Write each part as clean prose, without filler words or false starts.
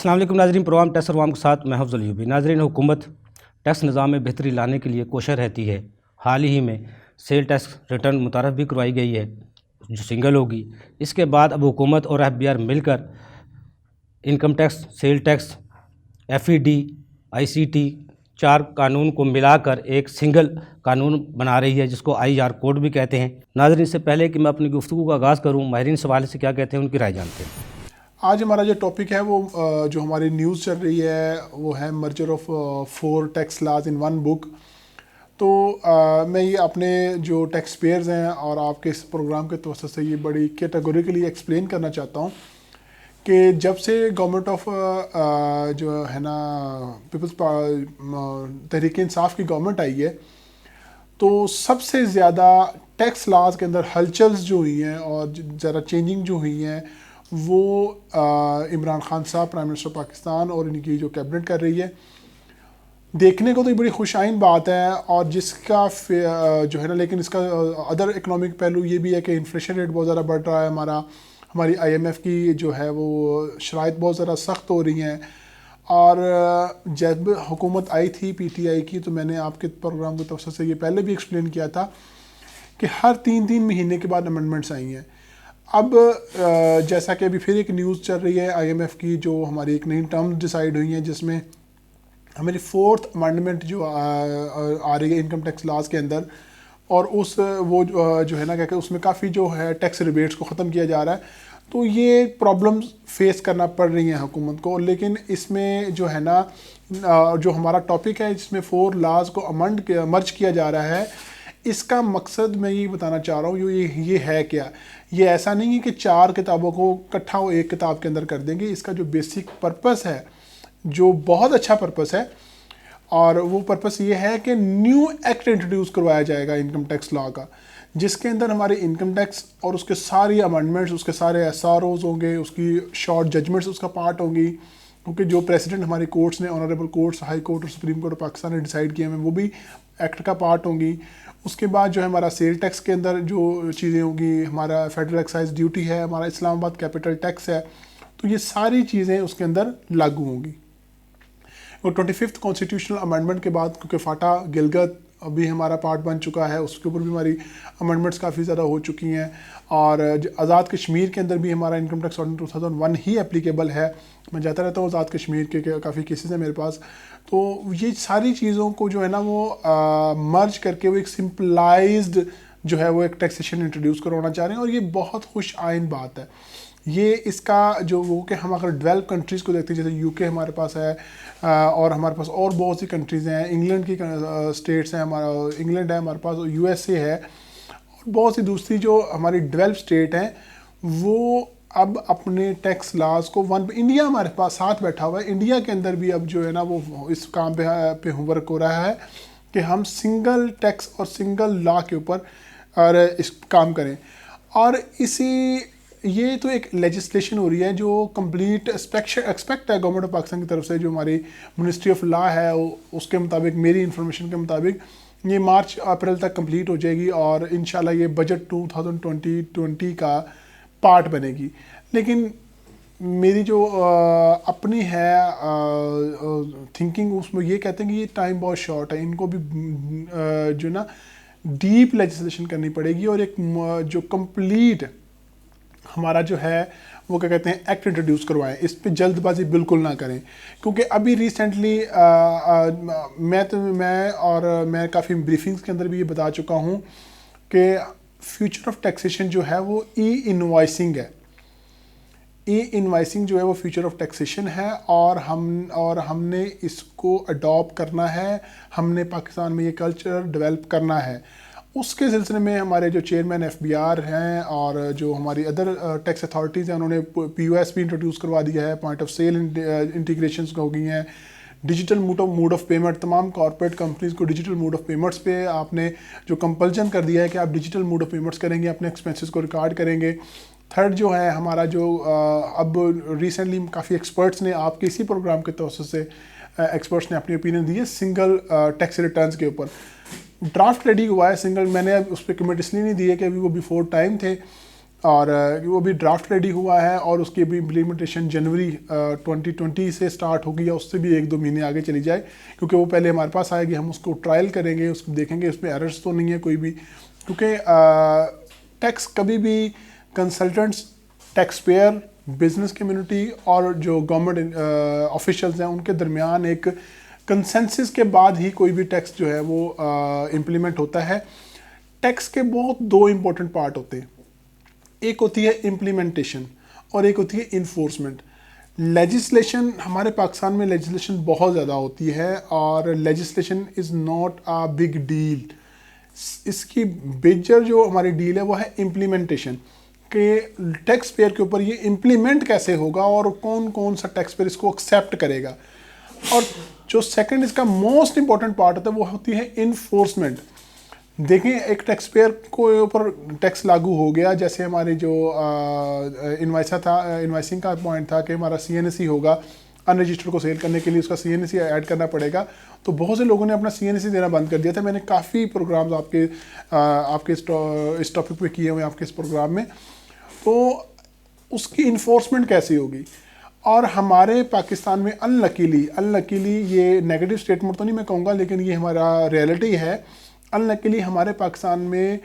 السلام علیکم ناظرین، پروگرام ٹیکس اور عوام کے ساتھ میں حفظ الایوبی۔ ناظرین، حکومت ٹیکس نظام میں بہتری لانے کے لیے کوشاں رہتی ہے۔ حال ہی میں سیل ٹیکس ریٹرن متعارف بھی کروائی گئی ہے جو سنگل ہوگی۔ اس کے بعد اب حکومت اور FBR مل کر income tax, sale tax, FED، ICT 4 قانون کو ملا کر ایک سنگل قانون بنا رہی ہے جس کو IR کوڈ بھی کہتے ہیں۔ ناظرین، اس سے پہلے کہ میں اپنی گفتگو کا آغاز کروں، ماہرین اس حوالے سے کیا کہتے ہیں ان کی رائے جانتے ہیں۔ آج ہمارا جو ٹاپک ہے وہ جو ہماری نیوز چل رہی ہے وہ ہے مرجر آف 4 ٹیکس لاز ان 1 بک۔ تو میں یہ اپنے جو ٹیکس پیئرز ہیں اور آپ کے اس پروگرام کے توسط سے یہ بڑی کیٹیگوریکلی ایکسپلین کرنا چاہتا ہوں کہ جب سے گورنمنٹ آف جو ہے نا پیپلز تحریک انصاف کی گورنمنٹ آئی ہے تو سب سے زیادہ ٹیکس لاز کے اندر ہلچلز جو ہوئی ہیں اور ذرا چینجنگ جو ہوئی ہیں وہ عمران خان صاحب پرائم منسٹر پاکستان اور ان کی جو کیبنٹ کر رہی ہے، دیکھنے کو تو یہ بڑی خوش آئند بات ہے۔ اور جس کا جو ہے نا لیکن اس کا ادر اکنامک پہلو یہ بھی ہے کہ انفلیشن ریٹ بہت زیادہ بڑھ رہا ہے ہماری IMF کی جو ہے وہ شرائط بہت زیادہ سخت ہو رہی ہیں۔ اور جب حکومت آئی تھی PTI کی تو میں نے آپ کے پروگرام کے توسط سے یہ پہلے بھی ایکسپلین کیا تھا کہ ہر 3 مہینے کے بعد امنڈمنٹس آئی ہیں۔ اب جیسا کہ ابھی پھر ایک نیوز چل رہی ہے IMF کی جو ہماری ایک نئی ٹرمز ڈیسائیڈ ہوئی ہیں جس میں ہماری 4th امنڈمنٹ جو آ رہی ہے انکم ٹیکس لاز کے اندر، اور وہ جو ہے نا کہ اس میں کافی جو ہے ٹیکس ریبیٹس کو ختم کیا جا رہا ہے۔ تو یہ پرابلمز فیس کرنا پڑ رہی ہیں حکومت کو، لیکن اس میں جو ہے نا جو ہمارا ٹاپک ہے جس میں 4 لاز کو مرج کیا جا رہا ہے، اس کا مقصد میں یہ بتانا چاہ رہا ہوں یہ ہے کیا۔ یہ ایسا نہیں ہے کہ 4 کتابوں کو اکٹھا وہ ایک کتاب کے اندر کر دیں گے۔ اس کا جو بیسک پرپس ہے جو بہت اچھا پرپس ہے، اور وہ پرپس یہ ہے کہ نیو ایکٹ انٹروڈیوس کروایا جائے گا انکم ٹیکس لا کا، جس کے اندر ہمارے انکم ٹیکس اور اس کے ساری امنڈمنٹس، اس کے سارے SROs ہوں گے، اس کی شارٹ ججمنٹس اس کا پارٹ ہوں گی، کیونکہ جو پریسیڈنٹ ہماری کورٹس نے، آنریبل کورٹس، ہائی کورٹ اور سپریم کورٹ آف پاکستان نے ڈیسائیڈ کیے ہیں وہ بھی ایکٹ کا پارٹ ہوں گی۔ اس کے بعد جو ہے ہمارا سیل ٹیکس کے اندر جو چیزیں ہوں گی، ہمارا فیڈرل ایکسائز ڈیوٹی ہے، ہمارا اسلام آباد کیپٹل ٹیکس ہے، تو یہ ساری چیزیں اس کے اندر لاگو ہوں گی۔ اور 25th کانسٹیٹیوشنل امنڈمنٹ کے بعد کیونکہ فاٹا گلگت ابھی ہمارا پارٹ بن چکا ہے، اس کے اوپر بھی ہماری امنڈمنٹس کافی زیادہ ہو چکی ہیں، اور آزاد کشمیر کے اندر بھی ہمارا انکم ٹیکس آرڈیننس 2001 ہی اپلیکیبل ہے۔ میں جاتا رہتا ہوں آزاد کشمیر کے کافی کیسز ہیں میرے پاس۔ تو یہ ساری چیزوں کو جو ہے نا وہ مرج کر کے وہ ایک سمپلائزڈ جو ہے وہ ایک ٹیکسیشن انٹروڈیوس کروانا چاہ رہے ہیں، اور یہ بہت خوش آئند بات ہے۔ یہ اس کا جو وہ کہ ہم اگر ڈیولپ کنٹریز کو دیکھتے ہیں جیسے UK ہمارے پاس ہے، اور ہمارے پاس اور بہت سی کنٹریز ہیں، انگلینڈ کی اسٹیٹس ہیں، ہمارا انگلینڈ ہے ہمارے پاس، USA ہے، اور بہت سی دوسری جو ہماری ڈیولپ اسٹیٹ ہیں وہ اب اپنے ٹیکس لاز کو انڈیا ہمارے پاس ساتھ بیٹھا ہوا ہے، انڈیا کے اندر بھی اب جو ہے نا وہ اس کام پہ ورک ہو رہا ہے کہ ہم سنگل ٹیکس اور سنگل لا کے اوپر اور اس کام کریں۔ اور یہ تو ایک لیجسلیشن ہو رہی ہے جو کمپلیٹ ایکسپیکٹ ہے گورنمنٹ آف پاکستان کی طرف سے، جو ہماری منسٹری آف لا ہے اس کے مطابق، میری انفارمیشن کے مطابق یہ مارچ اپریل تک کمپلیٹ ہو جائے گی، اور انشاءاللہ یہ بجٹ 2020 کا پارٹ بنے گی۔ لیکن میری جو اپنی ہے تھنکنگ اس میں یہ کہتے ہیں کہ یہ ٹائم بہت شارٹ ہے، ان کو بھی جو نا ڈیپ لیجسلیشن کرنی پڑے گی، اور ایک جو کمپلیٹ ہمارا جو ہے وہ کیا کہتے ہیں ایکٹ انٹروڈیوس کروائیں۔ اس پہ جلد بازی بالکل نہ کریں، کیونکہ ابھی ریسنٹلی میں کافی بریفنگز کے اندر بھی یہ بتا چکا ہوں کہ فیوچر آف ٹیکسیشن جو ہے وہ انوائسنگ ہے۔ انوائسنگ جو ہے وہ فیوچر آف ٹیکسیشن ہے، اور ہم نے اس کو اڈاپٹ کرنا ہے، ہم نے پاکستان میں یہ کلچر ڈیولپ کرنا ہے۔ اس کے سلسلے میں ہمارے جو چیئرمین FBR ہیں اور جو ہماری ادر ٹیکس اتھارٹیز ہیں انہوں نے POS بھی انٹروڈیوس کروا دیا ہے، پوائنٹ آف سیل انٹیگریشنز ہو گئی ہیں، ڈیجیٹل موڈ آف پیمنٹ، تمام کارپوریٹ کمپنیز کو ڈیجیٹل موڈ آف پیمنٹس پہ آپ نے جو کمپلجن کر دیا ہے کہ آپ ڈیجیٹل موڈ آف پیمنٹس کریں گے، اپنے ایکسپینسز کو ریکارڈ کریں گے۔ تھرڈ جو ہے ہمارا جو اب ریسنٹلی کافی ایکسپرٹس نے آپ کے اسی پروگرام کے توسط سے ایکسپرٹس نے اپنی اوپینین دی ہے سنگل ٹیکس ریٹرنز کے اوپر۔ ڈرافٹ ریڈی ہوا ہے سنگل، میں نے اب اس پہ کمنٹ اس لیے نہیں دی ہے کہ ابھی وہ بیفور ٹائم تھے، اور وہ بھی ڈرافٹ ریڈی ہوا ہے اور اس کی بھی امپلیمنٹیشن جنوری 2020 سے سٹارٹ ہوگی یا اس سے بھی 1-2 مہینے آگے چلی جائے، کیونکہ وہ پہلے ہمارے پاس آئے گی، ہم اس کو ٹرائل کریں گے، اس کو دیکھیں گے اس میں ایررز تو نہیں ہے کوئی بھی، کیونکہ ٹیکس کبھی بھی consultants, taxpayer, business community اور جو گورنمنٹ آفیشلز ہیں ان کے درمیان ایک کنسنسس کے بعد ہی کوئی بھی ٹیکس جو ہے وہ امپلیمنٹ ہوتا ہے۔ ٹیکس کے بہت 2 امپورٹنٹ پارٹ ہوتے ہیں، ایک ہوتی ہے امپلیمنٹیشن اور ایک ہوتی ہے انفورسمنٹ۔ لیجسلیشن، ہمارے پاکستان میں لیجسلیشن بہت زیادہ ہوتی ہے اور legislation is not a big deal, اس کی بیجر جو ہماری ڈیل ہے وہ ہے امپلیمنٹیشن، کہ ٹیکس پیئر کے اوپر یہ امپلیمنٹ کیسے ہوگا اور کون کون سا ٹیکس پیئر اس کو ایکسیپٹ کرے گا۔ اور جو سیکنڈ اس کا موسٹ امپورٹنٹ پارٹ ہوتا ہے وہ ہوتی ہے انفورسمنٹ۔ دیکھیں ایک ٹیکس پیئر کو اوپر ٹیکس لاگو ہو گیا، جیسے ہمارے جو انوائسنگ کا پوائنٹ تھا کہ ہمارا CNSE ہوگا، ان رجسٹرڈ کو سیل کرنے کے لیے اس کا CNSE ایڈ کرنا پڑے گا، تو بہت سے لوگوں نے اپنا CNSE دینا بند کر دیا تھا۔ میں نے کافی پروگرامز آپ کے اس ٹاپک پہ کیے ہوئے ہیں، آپ کے اس پروگرام میں، تو اس کی انفورسمنٹ کیسی ہوگی؟ اور ہمارے پاکستان میں انلکیلی یہ نیگیٹو اسٹیٹمنٹ تو نہیں میں کہوں گا، لیکن یہ ہمارا ریئلٹی ہے، انلکیلی ہمارے پاکستان میں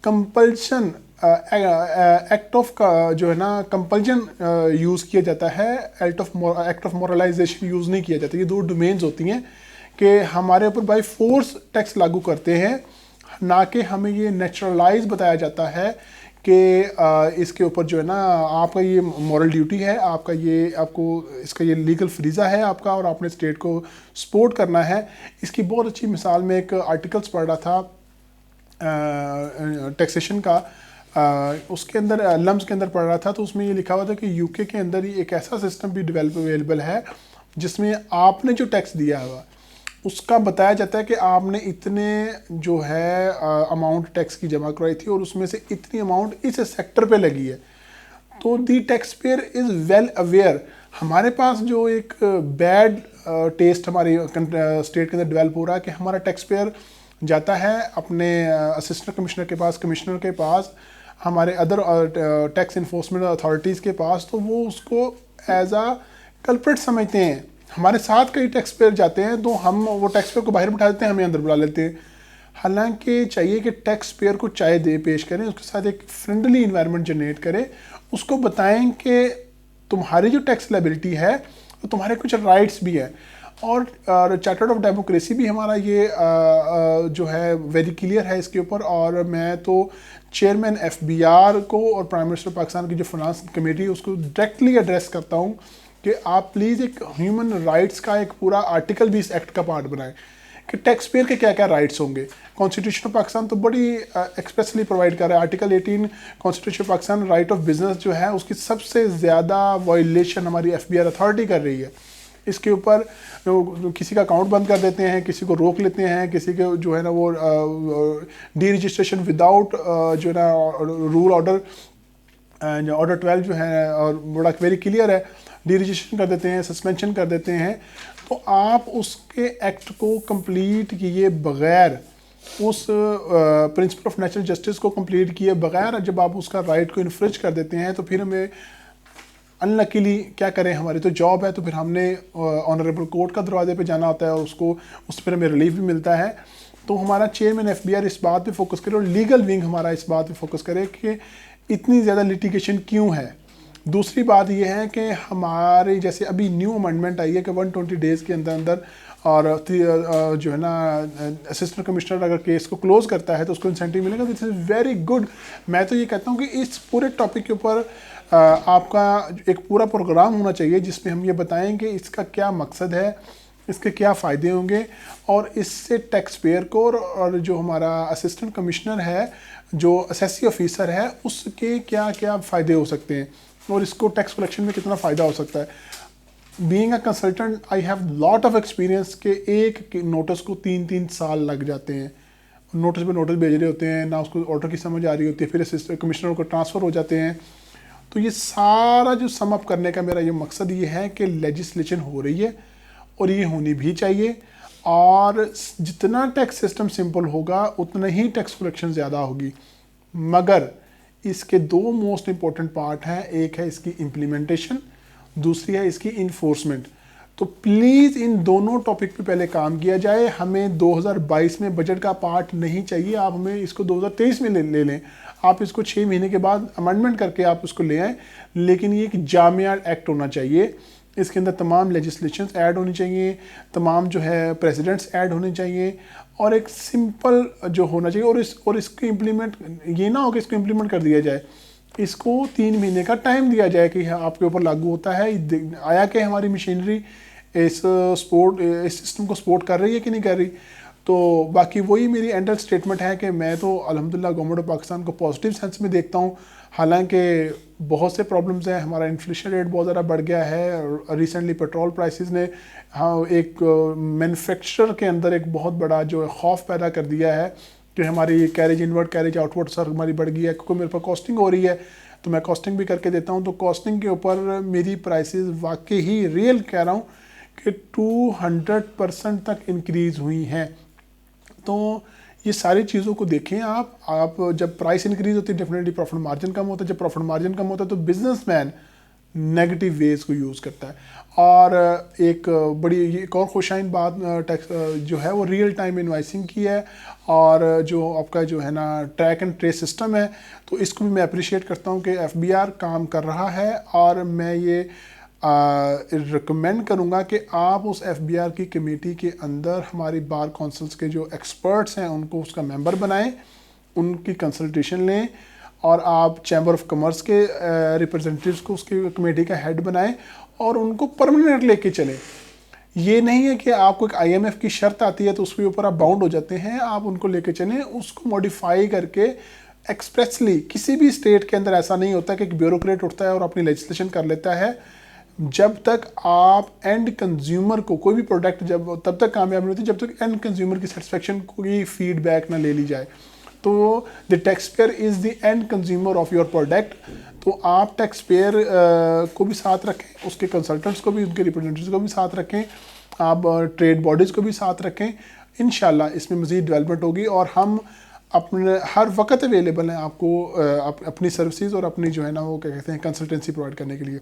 کمپلشن ایکٹ آف جو ہے نا کمپلشن یوز کیا جاتا ہے، ایکٹ آف مورلائزیشن یوز نہیں کیا جاتا۔ یہ 2 ڈومینز ہوتی ہیں کہ ہمارے اوپر بائی فورس ٹیکس لاگو کرتے ہیں، نہ کہ ہمیں یہ نیچرلائز بتایا جاتا ہے کہ اس کے اوپر جو ہے نا آپ کا یہ مورل ڈیوٹی ہے، آپ کو اس کا یہ لیگل فریضہ ہے آپ کا، اور آپ نے اسٹیٹ کو سپورٹ کرنا ہے۔ اس کی بہت اچھی مثال میں ایک آرٹیکلس پڑھ رہا تھا ٹیکسیشن کا، اس کے اندر لمز کے اندر پڑھ رہا تھا، تو اس میں یہ لکھا ہوا تھا کہ UK کے اندر ہی ایک ایسا سسٹم بھی اویلیبل ہے جس میں آپ نے جو ٹیکس دیا ہوا اس کا بتایا جاتا ہے کہ آپ نے اتنے جو ہے اماؤنٹ ٹیکس کی جمع کرائی تھی اور اس میں سے اتنی اماؤنٹ اس سیکٹر پہ لگی ہے۔ تو the taxpayer is well aware. ہمارے پاس جو ایک بیڈ ٹیسٹ ہماری اسٹیٹ کے اندر ڈیولپ ہو رہا ہے کہ ہمارا ٹیکس پیئر جاتا ہے اپنے اسسٹنٹ کمشنر کے پاس، کمشنر کے پاس، ہمارے ادر ٹیکس انفورسمنٹ اتھارٹیز کے پاس، تو وہ اس کو ایز اے کلپریٹ سمجھتے ہیں۔ ہمارے ساتھ کئی ٹیکس پیئر جاتے ہیں تو ہم وہ ٹیکس پیئر کو باہر بٹھا دیتے ہیں، ہمیں اندر بلا لیتے ہیں، حالانکہ چاہیے کہ ٹیکس پیئر کو چائے دے پیش کریں، اس کے ساتھ ایک فرینڈلی انوائرمنٹ جنریٹ کریں، اس کو بتائیں کہ تمہاری جو ٹیکس لائبلٹی ہے تو تمہارے کچھ رائٹس بھی ہیں، اور چارٹر آف ڈیموکریسی بھی ہمارا یہ جو ہے ویری کلیئر ہے اس کے اوپر۔ اور میں تو چیئرمین FBR کو اور پرائم منسٹر پاکستان کی جو فنانس کمیٹی ہے اس کو ڈائریکٹلی ایڈریس کرتا ہوں کہ آپ پلیز ایک ہیومن رائٹس کا ایک پورا آرٹیکل بھی اس ایکٹ کا پارٹ بنائیں کہ ٹیکس پیئر کے کیا کیا رائٹس ہوں گے۔ کانسٹیٹیوشن آف پاکستان تو بڑی ایکسپریسلی پرووائڈ کر رہا ہے، article 18 constitution of Pakistan right of business جو ہے اس کی سب سے زیادہ وائلیشن ہماری FBR اتھارٹی کر رہی ہے۔ اس کے اوپر کسی کا اکاؤنٹ بند کر دیتے ہیں، کسی کو روک لیتے ہیں، کسی کے جو ہے نا وہ ڈی رجسٹریشن وداؤٹ جو ہے نا رول آرڈر 12 جو ہے اور بڑا ویری کلیئر ہے، ڈی رجسٹریشن کر دیتے ہیں، سسپینشن کر دیتے ہیں۔ تو آپ اس کے ایکٹ کو کمپلیٹ کیے بغیر، اس پرنسپل آف نیچرل جسٹس کو کمپلیٹ کیے بغیر جب آپ اس کا رائٹ کو انفرنج کر دیتے ہیں تو پھر ہمیں انلکیلی کیا کریں، ہماری تو جاب ہے، تو پھر ہم نے آنریبل کورٹ کا دروازے پہ جانا ہوتا ہے اور اس پہ ہمیں ریلیف بھی ملتا ہے۔ تو ہمارا چیئرمین FBR اس بات پہ فوکس کرے اور لیگل ونگ ہمارا اس بات پہ فوکس کرے کہ اتنی زیادہ لیٹیگیشن کیوں ہے۔ دوسری بات یہ ہے کہ ہمارے جیسے ابھی نیو امینڈمنٹ آئی ہے کہ 120 ڈیز کے اندر اور جو ہے نا اسسٹنٹ کمشنر اگر کیس کو کلوز کرتا ہے تو اس کو انسینٹیو ملے گا۔ دس از ویری گڈ۔ میں تو یہ کہتا ہوں کہ اس پورے ٹاپک کے اوپر آپ کا ایک پورا پروگرام ہونا چاہیے جس میں ہم یہ بتائیں کہ اس کا کیا مقصد ہے، اس کے کیا فائدے ہوں گے، اور اس سے ٹیکس پیئر کو اور جو ہمارا اسسٹنٹ کمشنر ہے، جو اسیسی آفیسر ہے، اس کے کیا کیا فائدے ہو سکتے ہیں اور اس کو ٹیکس کلیکشن میں کتنا فائدہ ہو سکتا ہے۔ Being a consultant I have lot of experience کہ ایک نوٹس کو 3 سال لگ جاتے ہیں، نوٹس پہ نوٹس بھیج رہے ہوتے ہیں، نہ اس کو آرڈر کی سمجھ آ رہی ہوتی ہے، پھر اسسٹنٹ کمشنر کو ٹرانسفر ہو جاتے ہیں۔ تو یہ سارا جو سم اپ کرنے کا میرا یہ مقصد یہ ہے کہ لیجسلیشن ہو رہی ہے اور یہ ہونی بھی چاہیے، اور جتنا ٹیکس سسٹم سمپل ہوگا اتنا ہی ٹیکس کلیکشن زیادہ ہوگی، مگر اس کے دو موسٹ امپورٹنٹ پارٹ ہیں، ایک ہے اس کی امپلیمنٹیشن، دوسری ہے اس کی انفورسمنٹ. تو پلیز ان دونوں ٹاپک پہ پہلے کام کیا جائے. ہمیں 2022 میں بجٹ کا پارٹ نہیں چاہیے، آپ ہمیں اس کو 2023 میں لے لیں، آپ اس کو 6 مہینے کے بعد امینڈمنٹ کر کے آپ اس کو لے آئیں، لیکن یہ ایک جامع ایکٹ ہونا چاہیے. اس کے اندر تمام لیجسلیشنز ایڈ ہونی چاہیے، تمام جو ہے پریزیڈنٹس ایڈ ہونے چاہیے، اور ایک سمپل جو ہونا چاہیے. اور اس کو امپلیمنٹ یہ نہ ہو کہ اس کو امپلیمنٹ کر دیا جائے، اس کو 3 مہینے کا ٹائم دیا جائے کہ آپ کے اوپر لاگو ہوتا ہے. آیا کہ ہماری مشینری اس سسٹم کو سپورٹ کر رہی ہے کہ نہیں کر رہی. تو باقی وہی میری اینڈل سٹیٹمنٹ ہے کہ میں تو الحمدللہ گورنمنٹ آف پاکستان کو پازیٹیو سینس میں دیکھتا ہوں. حالانکہ بہت سے پرابلمز ہیں، ہمارا انفلیشن ریٹ بہت زیادہ بڑھ گیا ہے. ریسنٹلی پیٹرول پرائسز نے ایک مینوفیکچرر کے اندر ایک بہت بڑا جو خوف پیدا کر دیا ہے کہ ہماری carriage inward carriage outward sir ہماری بڑھ گئی ہے، کیونکہ میرے پاس کاسٹنگ ہو رہی ہے تو میں کاسٹنگ بھی کر کے دیتا ہوں. تو کاسٹنگ کے اوپر میری پرائسز واقعی ریئل کہہ رہا ہوں کہ 200% تک انکریز ہوئی ہیں. تو یہ ساری چیزوں کو دیکھیں آپ جب پرائس انکریز ہوتی ہے ڈیفینیٹلی پروفٹ مارجن کم ہوتا ہے. جب پروفٹ مارجن کم ہوتا ہے تو بزنس مین نیگیٹو ویز کو یوز کرتا ہے. اور ایک اور خوشائن بات ٹیکس جو ہے وہ ریئل ٹائم انوائسنگ کی ہے، اور جو آپ کا جو ہے نا ٹریک اینڈ ٹریس سسٹم ہے، تو اس کو بھی میں اپریشیٹ کرتا ہوں کہ ایف بی آر کام کر رہا ہے. اور میں یہ ریکمینڈ کروں گا کہ آپ اس ایف بی آر کی کمیٹی کے اندر ہماری بار کونسلز کے جو ایکسپرٹس ہیں ان کو اس کا ممبر بنائیں، ان کی کنسلٹیشن لیں، اور آپ چیمبر آف کامرس کے ریپرزنٹیوز کو اس کی کمیٹی کا ہیڈ بنائیں اور ان کو پرماننٹ لے کے چلیں. یہ نہیں ہے کہ آپ کو ایک آئی ایم ایف کی شرط آتی ہے تو اس کے اوپر آپ باؤنڈ ہو جاتے ہیں. آپ ان کو لے کے چلیں، اس کو موڈیفائی کر کے ایکسپریسلی. کسی بھی اسٹیٹ کے اندر ایسا نہیں ہوتا کہ ایک بیوروکریٹ اٹھتا ہے اور اپنی لیجسلیشن کر لیتا ہے. جب تک آپ اینڈ کنزیومر کو کوئی بھی پروڈکٹ تب تک کامیاب نہیں ہوتی جب تک اینڈ کنزیومر کی سیٹسفیکشن کوئی فیڈ بیک نہ لے لی جائے. تو the taxpayer is the end consumer of your product. تو آپ ٹیکس پیئر کو بھی ساتھ رکھیں، اس کے کنسلٹنٹس کو بھی، ان کے ریپرزینٹیوز کو بھی ساتھ رکھیں، آپ ٹریڈ باڈیز کو بھی ساتھ رکھیں. انشاءاللہ اس میں مزید ڈیولپمنٹ ہوگی، اور ہم اپنے ہر وقت اویلیبل ہیں آپ کو اپنی سروسز اور اپنی جو ہے نا وہ کیا کہتے ہیں کنسلٹنسی پرووائڈ کرنے کے لیے.